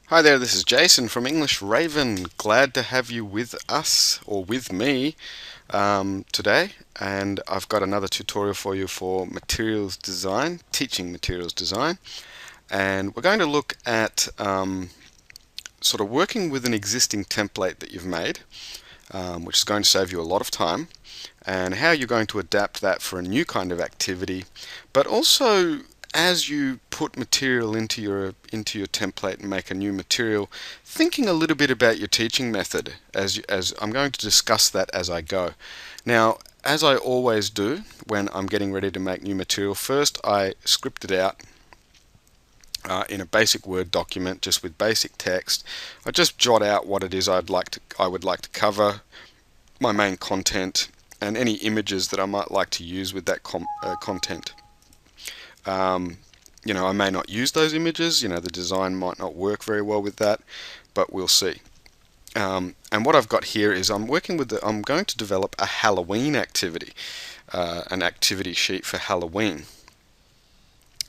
Hi there, this is Jason from English Raven. Glad to have you with us, or with me, today. And I've got another tutorial for you for materials design, teaching materials design. And we're going to look at sort of working with an existing template that you've made, which is going to save you a lot of time, and how you're going to adapt that for a new kind of activity, but also as you put material into your template and make a new material, thinking a little bit about your teaching method as I'm going to discuss that as I go. Now, as I always do when I'm getting ready to make new material, first I script it out in a basic Word document just with basic text. I just jot out what it is I would like to cover, my main content, and any images that I might like to use with that content. I may not use those images. The design might not work very well with that, but we'll see. And what I've got here is I'm going to develop a Halloween activity, an activity sheet for Halloween.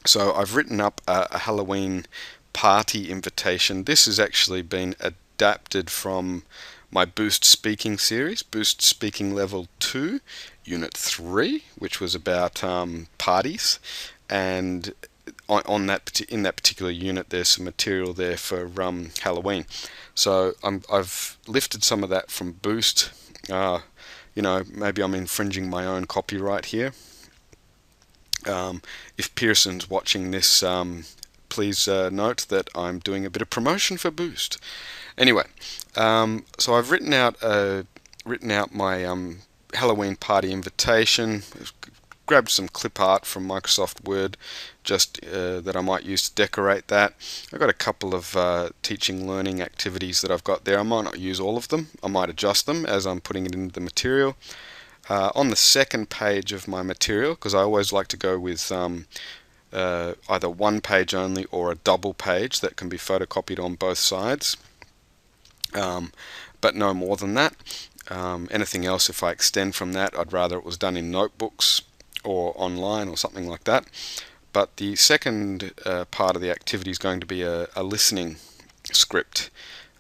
So I've written up a Halloween party invitation. This has actually been adapted from my Boost Speaking series, Boost Speaking Level 2, Unit 3, which was about parties. And in that particular unit, there's some material there for Halloween. So I've lifted some of that from Boost. Maybe I'm infringing my own copyright here. If Pearson's watching this, please note that I'm doing a bit of promotion for Boost. Anyway, so I've written out my Halloween party invitation. Grabbed some clip art from Microsoft Word, just that I might use to decorate that. I've got a couple of teaching learning activities that I've got there. I might not use all of them. I might adjust them as I'm putting it into the material. On the second page of my material, because I always like to go with either one page only or a double page that can be photocopied on both sides, but no more than that. Anything else, if I extend from that, I'd rather it was done in notebooks or online or something like that. But the second part of the activity is going to be a listening script,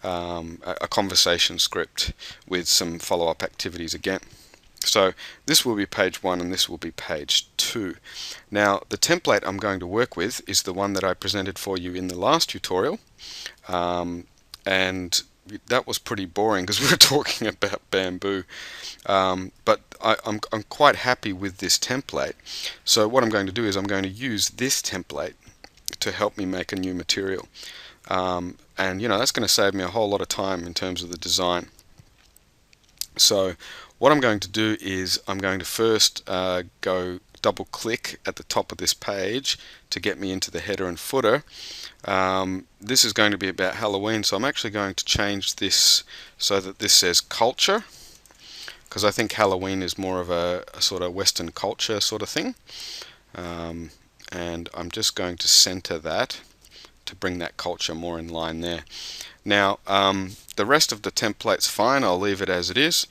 a conversation script with some follow-up activities again. So this will be page 1 and this will be page 2. Now, the template I'm going to work with is the one that I presented for you in the last tutorial, and that was pretty boring because we were talking about bamboo, but I'm quite happy with this template. So what I'm going to do is I'm going to use this template to help me make a new material, and that's going to save me a whole lot of time in terms of the design. So what I'm going to do is I'm going to first go double click at the top of this page to get me into the header and footer. This is going to be about Halloween, so I'm actually going to change this so that this says culture, because I think Halloween is more of a sort of Western culture sort of thing. And I'm just going to center that to bring that culture more in line there. Now, the rest of the template's fine. I'll leave it as it is.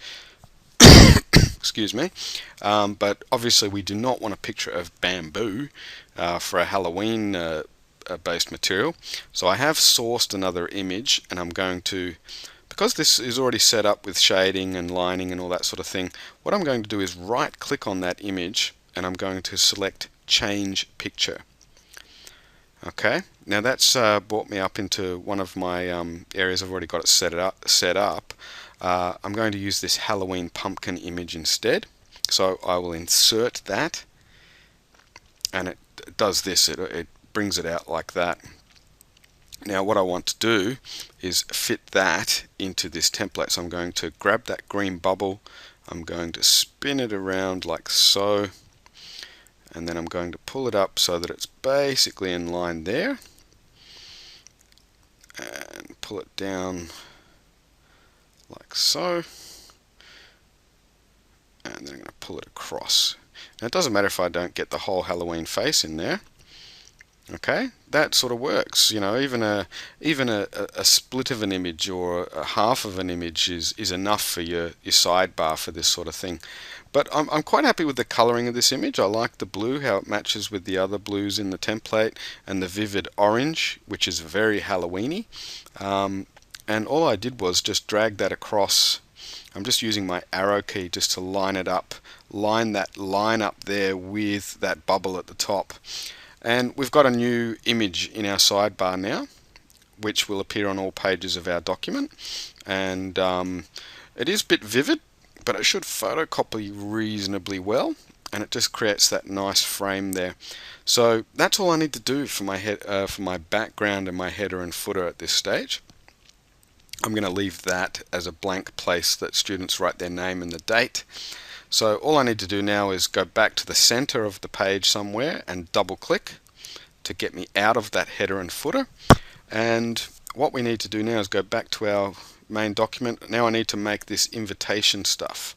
Excuse me. But obviously we do not want a picture of bamboo for a Halloween based material. So I have sourced another image, and I'm going to, because this is already set up with shading and lining and all that sort of thing, what I'm going to do is right click on that image and I'm going to select change picture. Okay, now that's brought me up into one of my areas. I've already got it set up. I'm going to use this Halloween pumpkin image instead. So I will insert that, and it does this. It brings it out like that. Now what I want to do is fit that into this template. So I'm going to grab that green bubble. I'm going to spin it around like so, and then I'm going to pull it up so that it's basically in line there, and pull it down like so, and then I'm going to pull it across. Now it doesn't matter if I don't get the whole Halloween face in there. Okay, that sort of works. You know, even a split of an image or a half of an image is enough for your sidebar for this sort of thing. But I'm quite happy with the coloring of this image. I like the blue, how it matches with the other blues in the template, and the vivid orange, which is very Halloweeny. And all I did was just drag that across. I'm just using my arrow key just to line it up, line that line up there with that bubble at the top. And we've got a new image in our sidebar now, which will appear on all pages of our document. And it is a bit vivid, but it should photocopy reasonably well, and it just creates that nice frame there. So that's all I need to do for my background and my header and footer at this stage. I'm going to leave that as a blank place that students write their name and the date. So all I need to do now is go back to the center of the page somewhere and double click to get me out of that header and footer. And what we need to do now is go back to our main document. Now I need to make this invitation stuff.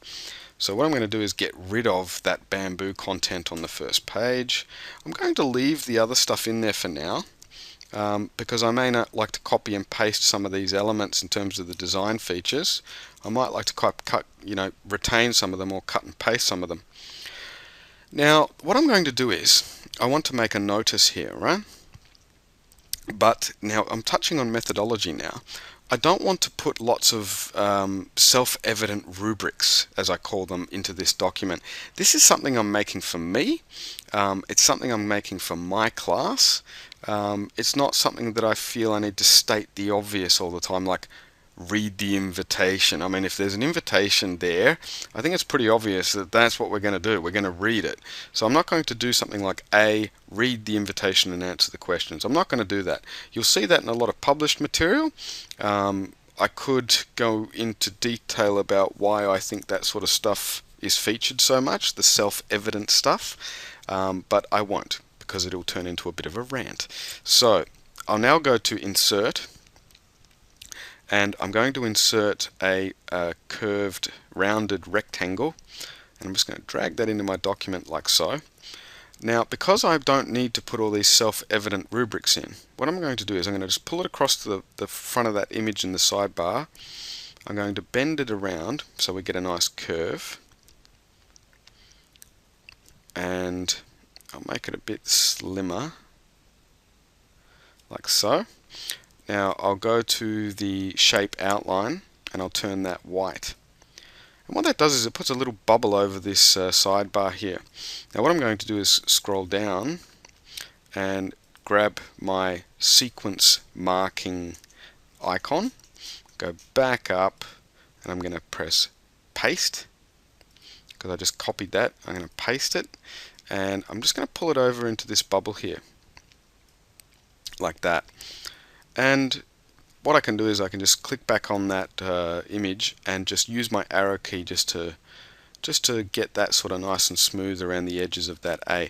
So what I'm going to do is get rid of that bamboo content on the first page. I'm going to leave the other stuff in there for now. Because I may not like to copy and paste some of these elements in terms of the design features. I might like to retain some of them or cut and paste some of them. Now, what I'm going to do is, I want to make a notice here, right? But now I'm touching on methodology now. I don't want to put lots of self-evident rubrics, as I call them, into this document. This is something I'm making for me. It's something I'm making for my class. It's not something that I feel I need to state the obvious all the time, like read the invitation. I mean, if there's an invitation there, I think it's pretty obvious that that's what we're going to do. We're going to read it. So I'm not going to do something like read the invitation and answer the questions. I'm not going to do that. You'll see that in a lot of published material. I could go into detail about why I think that sort of stuff is featured so much, the self-evident stuff, but I won't, because it'll turn into a bit of a rant. So I'll now go to Insert, and I'm going to insert a curved rounded rectangle, and I'm just going to drag that into my document like so. Now, because I don't need to put all these self-evident rubrics in, what I'm going to do is I'm going to just pull it across to the front of that image in the sidebar. I'm going to bend it around so we get a nice curve, and I'll make it a bit slimmer like so. Now I'll go to the shape outline and I'll turn that white. And what that does is it puts a little bubble over this sidebar here. Now what I'm going to do is scroll down and grab my sequence marking icon, go back up, and I'm going to press paste, because I just copied that. I'm going to paste it, and I'm just going to pull it over into this bubble here like that. And what I can do is I can just click back on that image and just use my arrow key just to get that sort of nice and smooth around the edges of that A.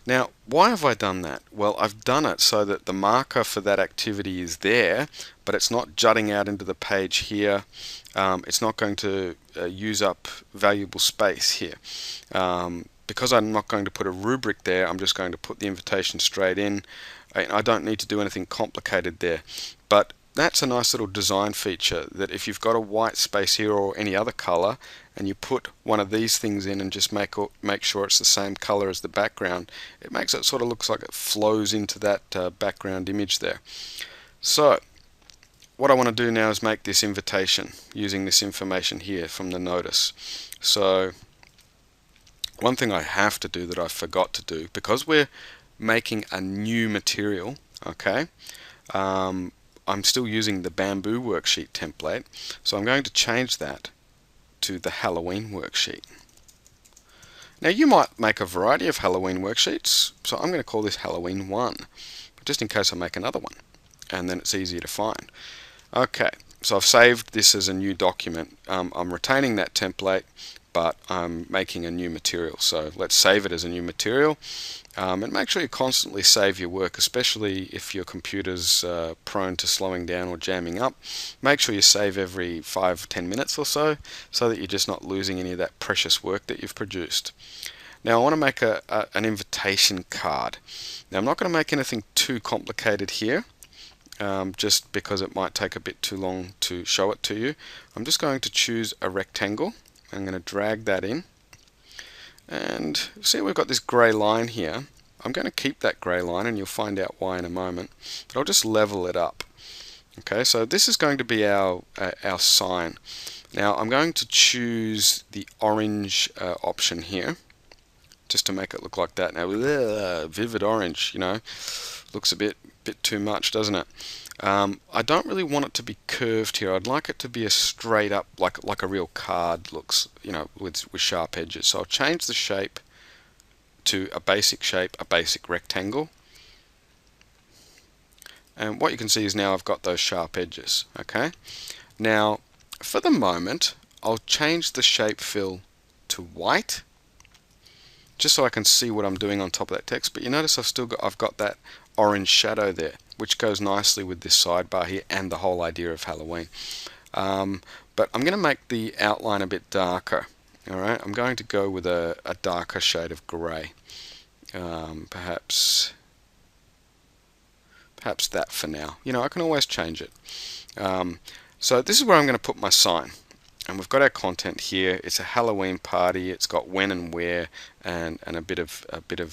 Now, why have I done that? Well, I've done it so that the marker for that activity is there, but it's not jutting out into the page here. It's not going to use up valuable space here. Because I'm not going to put a rubric there, I'm just going to put the invitation straight in. I don't need to do anything complicated there. But that's a nice little design feature, that if you've got a white space here or any other color and you put one of these things in and just make sure it's the same color as the background, it makes it sort of looks like it flows into that background image there. So what I want to do now is make this invitation using this information here from the notice. So one thing I have to do that I forgot to do, because we're making a new material, okay, I'm still using the bamboo worksheet template, so I'm going to change that to the Halloween worksheet. Now you might make a variety of Halloween worksheets, so I'm going to call this Halloween 1, just in case I make another one, and then it's easier to find. Okay, so I've saved this as a new document. I'm retaining that template, but I'm making a new material, so let's save it as a new material. And make sure you constantly save your work, especially if your computer's prone to slowing down or jamming up. Make sure you save every 5-10 minutes or so that you're just not losing any of that precious work that you've produced. Now I want to make an invitation card. Now I'm not going to make anything too complicated here, just because it might take a bit too long to show it to you. I'm just going to choose a rectangle. I'm going to drag that in, and see we've got this grey line here. I'm going to keep that grey line, and you'll find out why in a moment, but I'll just level it up. Okay, so this is going to be our sign. Now I'm going to choose the orange option here, just to make it look like that. Now, vivid orange, looks a bit too much, doesn't it? I don't really want it to be curved here. I'd like it to be a straight up, like a real card looks, with sharp edges. So I'll change the shape to a basic shape, a basic rectangle. And what you can see is now I've got those sharp edges. Okay. Now, for the moment, I'll change the shape fill to white, just so I can see what I'm doing on top of that text. But you notice I've got that orange shadow there, which goes nicely with this sidebar here and the whole idea of Halloween. But I'm going to make the outline a bit darker. All right, I'm going to go with a darker shade of grey. Perhaps that for now. I can always change it. So this is where I'm going to put my sign. And we've got our content here. It's a Halloween party. It's got when and where, and a bit of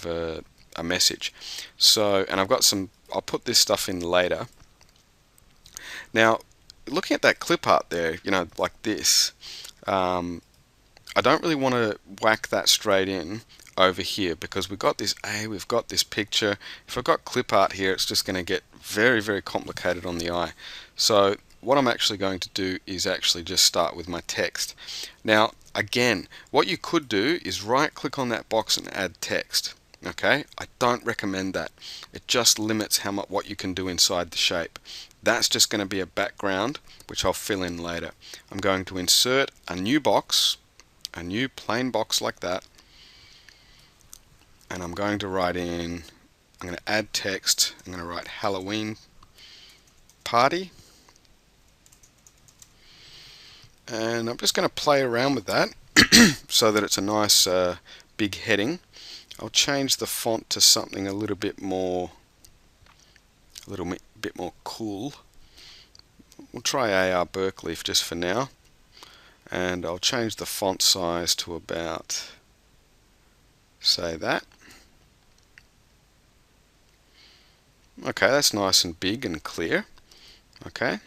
a message. So, and I've got some. I'll put this stuff in later. Now, looking at that clip art there, like this, I don't really want to whack that straight in over here, because we've got this picture. If I've got clip art here, it's just going to get very, very complicated on the eye. So what I'm actually going to do is actually just start with my text. Now, again, what you could do is right click on that box and add text. Okay, I don't recommend that. It just limits what you can do inside the shape. That's just going to be a background, which I'll fill in later. I'm going to insert a new box, a new plain box like that, and I'm going to write in, I'm going to add text, I'm going to write Halloween party, and I'm just going to play around with that so that it's a nice big heading. I'll change the font to something a little bit more cool. We'll try A.R. Berkeley just for now, and I'll change the font size to about, say, that. Okay, that's nice and big and clear. Okay,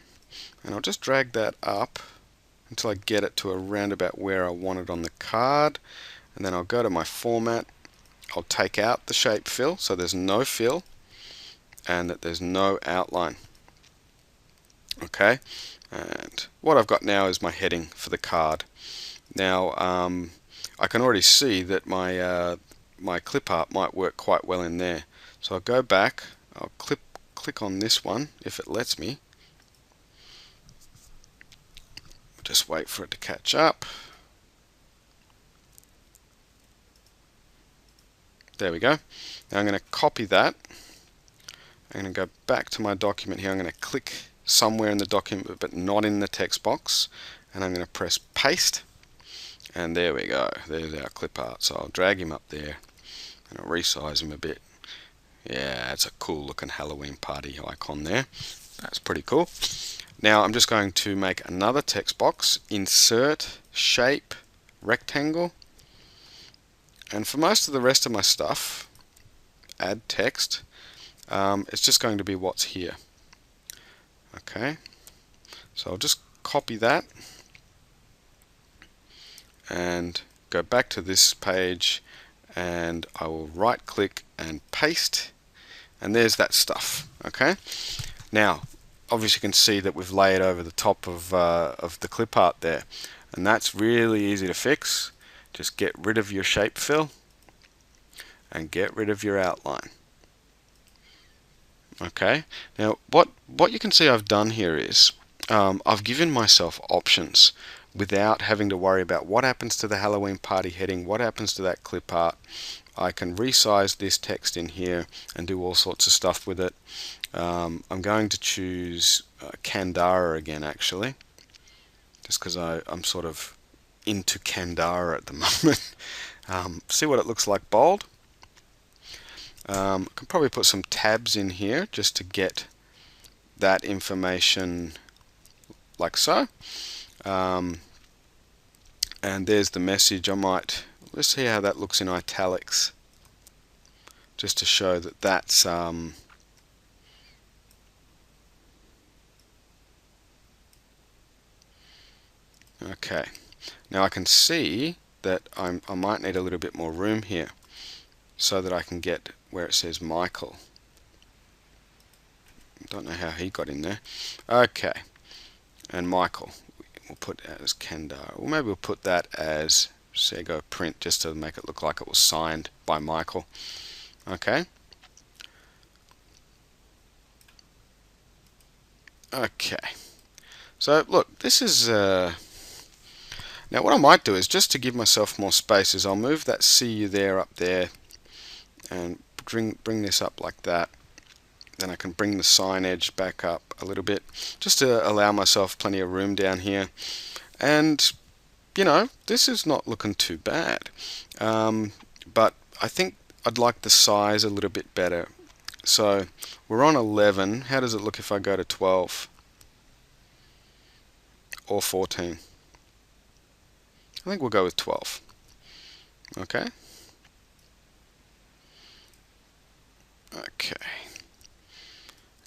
and I'll just drag that up until I get it to around about where I want it on the card, and then I'll go to my format. I'll take out the shape fill so there's no fill and that there's no outline. Okay, and what I've got now is my heading for the card. Now I can already see that my clip art might work quite well in there. So I'll go back, I'll click on this one if it lets me. Just wait for it to catch up. There we go. Now I'm going to copy that. I'm going to go back to my document here. I'm going to click somewhere in the document but not in the text box, and I'm going to press paste, and there we go. There's our clip art. So I'll drag him up there and I'll resize him a bit. Yeah, it's a cool looking Halloween party icon there. That's pretty cool. Now I'm just going to make another text box, insert, shape, rectangle, and for most of the rest of my stuff, add text, it's just going to be what's here. Okay, so I'll just copy that and go back to this page, and I will right click and paste, and there's that stuff. Okay, now obviously you can see that we've layered over the top of the clip art there, and that's really easy to fix. Just get rid of your shape fill and get rid of your outline. Okay, now what you can see I've done here is I've given myself options without having to worry about what happens to the Halloween party heading, what happens to that clip art. I can resize this text in here and do all sorts of stuff with it. I'm going to choose Kandara again, actually, just because I'm sort of into Kandara at the moment. See what it looks like bold. I can probably put some tabs in here just to get that information like so. And there's the message. Let's see how that looks in italics, just to show that that's okay. Now I can see that I might need a little bit more room here so that I can get where it says Michael. Don't know how he got in there. Okay, and Michael we'll put as Kandara. Well, maybe we'll put that as Sego print just to make it look like it was signed by Michael. Okay. Okay. So look, this is now what I might do is, just to give myself more space, is I'll move that see you there up there and bring this up like that. Then I can bring the sign edge back up a little bit just to allow myself plenty of room down here. And you know, this is not looking too bad, but I think I'd like the size a little bit better. So we're on 11. How does it look if I go to 12 or 14? I think we'll go with 12. Okay. Okay.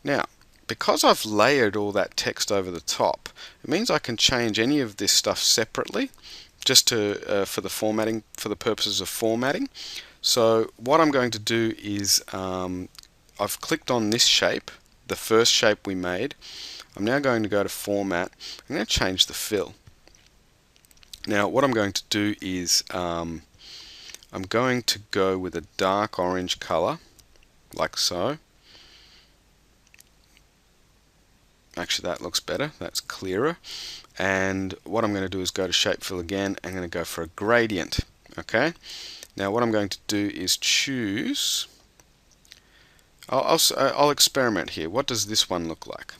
Now, because I've layered all that text over the top, it means I can change any of this stuff separately, just to for the formatting, for the purposes of formatting. So what I'm going to do is, I've clicked on this shape, the first shape we made. I'm now going to go to Format. I'm going to change the fill. Now what I'm going to do is I'm going to go with a dark orange color, like so. Actually, that looks better, that's clearer. And what I'm going to do is go to Shape Fill again. I'm going to go for a gradient. Okay. Now what I'm going to do is choose, I'll experiment here. What does this one look like?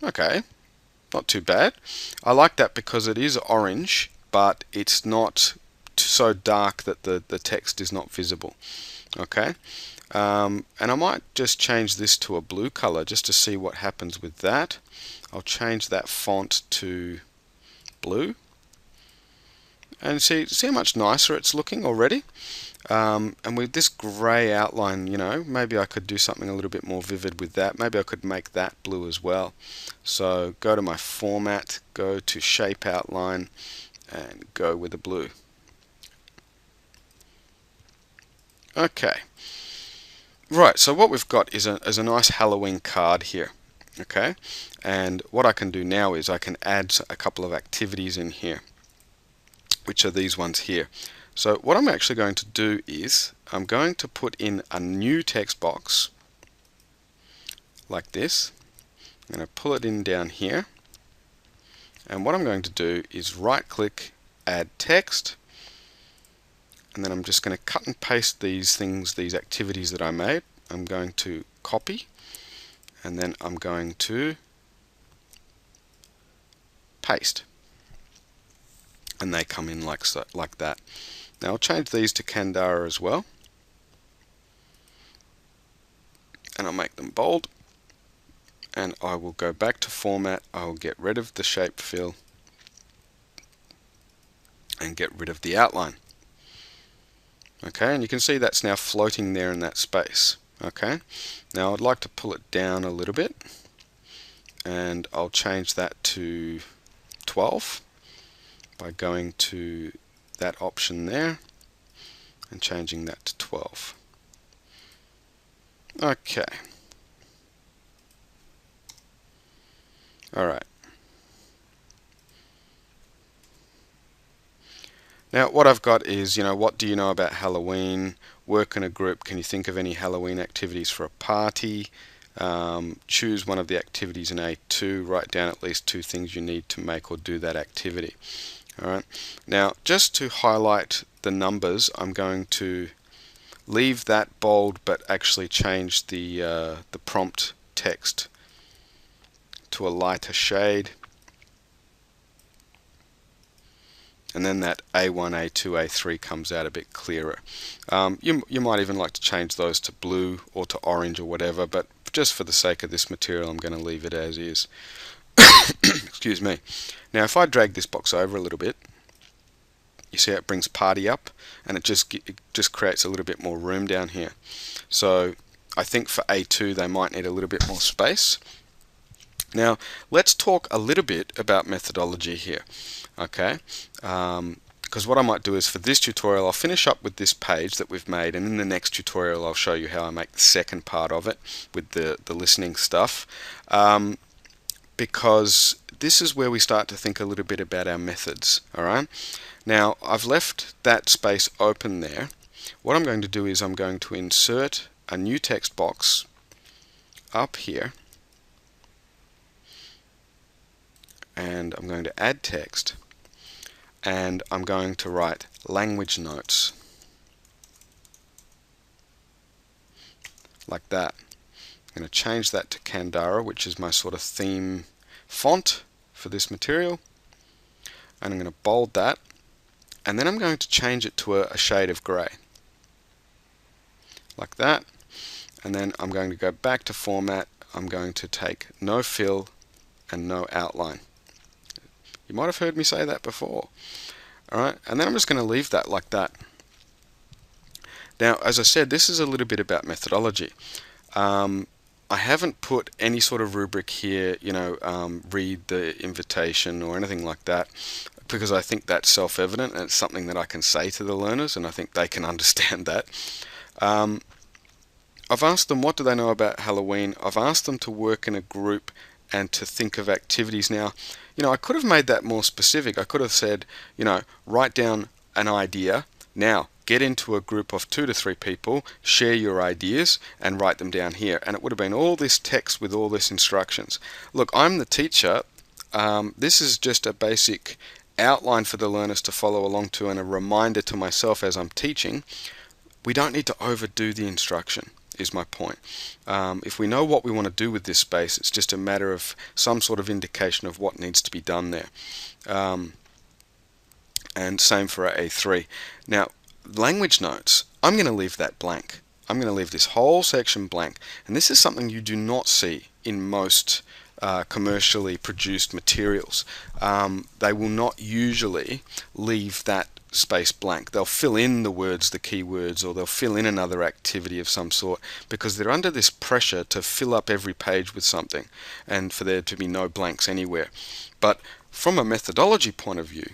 Okay, not too bad. I like that because it is orange, but it's not so dark that the text is not visible. Okay, and I might just change this to a blue color just to see what happens with that. I'll change that font to blue, and see how much nicer it's looking already. And with this grey outline, you know, maybe I could do something a little bit more vivid with that. Maybe I could make that blue as well. So go to my format, go to shape outline, and go with the blue. Okay. Right, so what we've got is a nice Halloween card here. Okay, and what I can do now is I can add a couple of activities in here, which are these ones here. So what I'm actually going to do is I'm going to put in a new text box like this. I'm going to pull it in down here, and what I'm going to do is right click, add text, and then I'm just going to cut and paste these things, these activities that I made. I'm going to copy, and then I'm going to paste, and they come in like so, like that. Now I'll change these to Kandara as well, and I'll make them bold, and I will go back to format. I will get rid of the shape fill and get rid of the outline. Okay, and you can see that's now floating there in that space. Okay, now I'd like to pull it down a little bit, and I'll change that to 12 by going to that option there and changing that to 12. Okay. Alright. Now what I've got is, you know, what do you know about Halloween? Work in a group. Can you think of any Halloween activities for a party? Choose one of the activities in A2. Write down at least 2 things you need to make or do that activity. Alright. Now just to highlight the numbers, I'm going to leave that bold but actually change the prompt text to a lighter shade, and then that A1, A2, A3 comes out a bit clearer. You might even like to change those to blue or to orange or whatever, but just for the sake of this material I'm going to leave it as is. Excuse me. Now if I drag this box over a little bit, you see how it brings party up, and it just creates a little bit more room down here. So I think for A2 they might need a little bit more space. Now let's talk a little bit about methodology here, okay? Because what I might do is, for this tutorial I'll finish up with this page that we've made, and in the next tutorial I'll show you how I make the second part of it with the listening stuff, because this is where we start to think a little bit about our methods. Alright, now I've left that space open there. What I'm going to do is I'm going to insert a new text box up here, and I'm going to add text, and I'm going to write language notes like that. I'm going to change that to Candara, which is my sort of theme font for this material, and I'm going to bold that, and then I'm going to change it to a shade of grey like that, and then I'm going to go back to format. I'm going to take no fill and no outline. You might have heard me say that before. Alright, and then I'm just going to leave that like that. Now, as I said, this is a little bit about methodology. I haven't put any sort of rubric here, read the invitation or anything like that, because I think that's self-evident and it's something that I can say to the learners, and I think they can understand that. I've asked them what do they know about Halloween. I've asked them to work in a group and to think of activities. Now, I could have made that more specific. I could have said, write down an idea. Now, get into a group of 2 to 3 people, share your ideas, and write them down here. And it would have been all this text with all this instructions. Look, I'm the teacher. This is just a basic outline for the learners to follow along to, and a reminder to myself as I'm teaching. We don't need to overdo the instruction, is my point. If we know what we want to do with this space, it's just a matter of some sort of indication of what needs to be done there. And same for our A3. Now, language notes, I'm going to leave that blank. I'm going to leave this whole section blank. And this is something you do not see in most commercially produced materials. They will not usually leave that space blank. They'll fill in the words, the keywords, or they'll fill in another activity of some sort, because they're under this pressure to fill up every page with something and for there to be no blanks anywhere. But from a methodology point of view,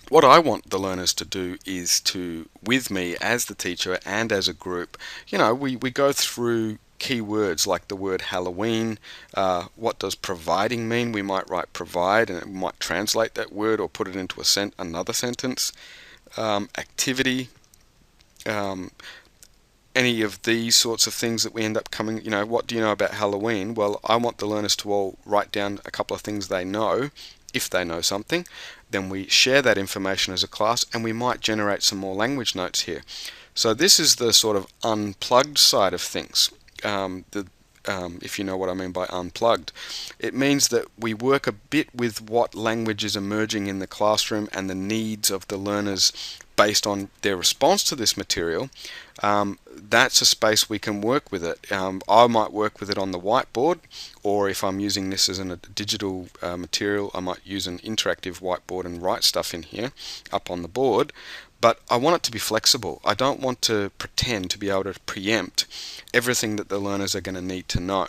what I want the learners to do is to, with me as the teacher and as a group, we go through keywords like the word Halloween. What does providing mean? We might write provide, and we might translate that word or put it into another sentence. Activity, any of these sorts of things that we end up coming, what do you know about Halloween? Well, I want the learners to all write down a couple of things they know, if they know something. Then we share that information as a class, and we might generate some more language notes here. So this is the sort of unplugged side of things. If you know what I mean by unplugged, it means that we work a bit with what language is emerging in the classroom and the needs of the learners based on their response to this material. That's a space we can work with it. I might work with it on the whiteboard, or if I'm using this as a digital material, I might use an interactive whiteboard and write stuff in here up on the board. But I want it to be flexible. I don't want to pretend to be able to preempt everything that the learners are going to need to know.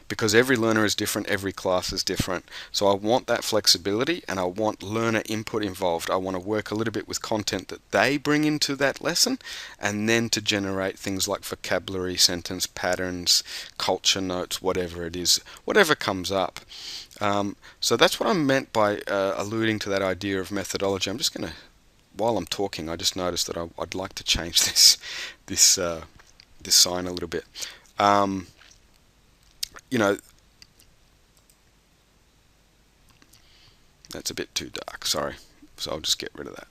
Because every learner is different, every class is different. So I want that flexibility, and I want learner input involved. I want to work a little bit with content that they bring into that lesson, and then to generate things like vocabulary, sentence patterns, culture notes, whatever it is, whatever comes up. So that's what I meant by alluding to that idea of methodology. I'm just going to, while I'm talking, I just noticed that I'd like to change this sign a little bit. That's a bit too dark, sorry. So I'll just get rid of that.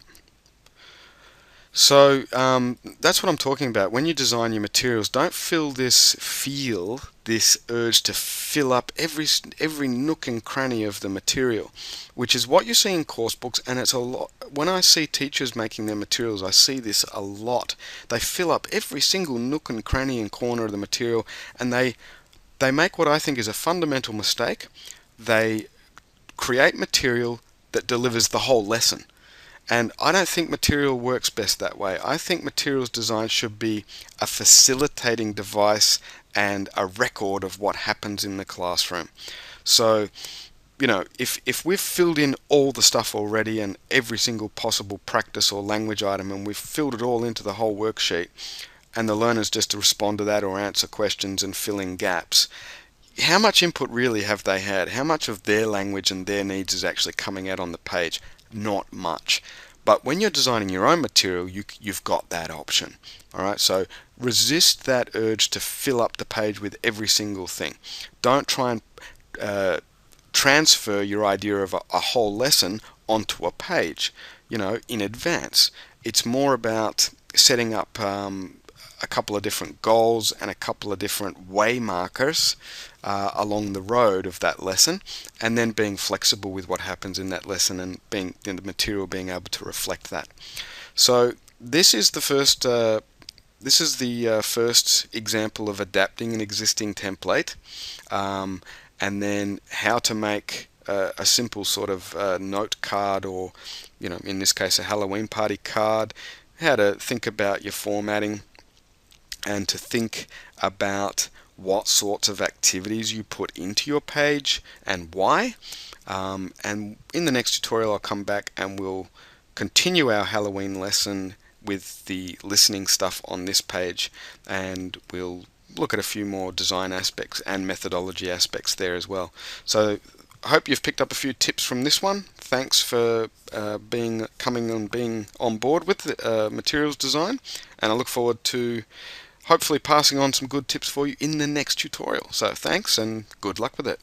So that's what I'm talking about. When you design your materials, don't feel this urge to fill up every nook and cranny of the material, which is what you see in course books, and it's a lot. When I see teachers making their materials, I see this a lot. They fill up every single nook and cranny and corner of the material, and they make what I think is a fundamental mistake. They create material that delivers the whole lesson. And I don't think material works best that way. I think materials design should be a facilitating device and a record of what happens in the classroom. So, if we've filled in all the stuff already and every single possible practice or language item, and we've filled it all into the whole worksheet, and the learners just respond to that or answer questions and fill in gaps, how much input really have they had? How much of their language and their needs is actually coming out on the page? Not much. But when you're designing your own material, you've got that option. All right, so resist that urge to fill up the page with every single thing. Don't try and transfer your idea of a whole lesson onto a page, in advance. It's more about setting up a couple of different goals and a couple of different way markers along the road of that lesson, and then being flexible with what happens in that lesson and being in the material being able to reflect that. So this is the first example of adapting an existing template, and then how to make a simple sort of note card, or in this case a Halloween party card, how to think about your formatting, and to think about what sorts of activities you put into your page and why. And in the next tutorial I'll come back and we'll continue our Halloween lesson with the listening stuff on this page, and we'll look at a few more design aspects and methodology aspects there as well. So I hope you've picked up a few tips from this one. Thanks for being on board with materials design, and I look forward to hopefully passing on some good tips for you in the next tutorial. So thanks and good luck with it.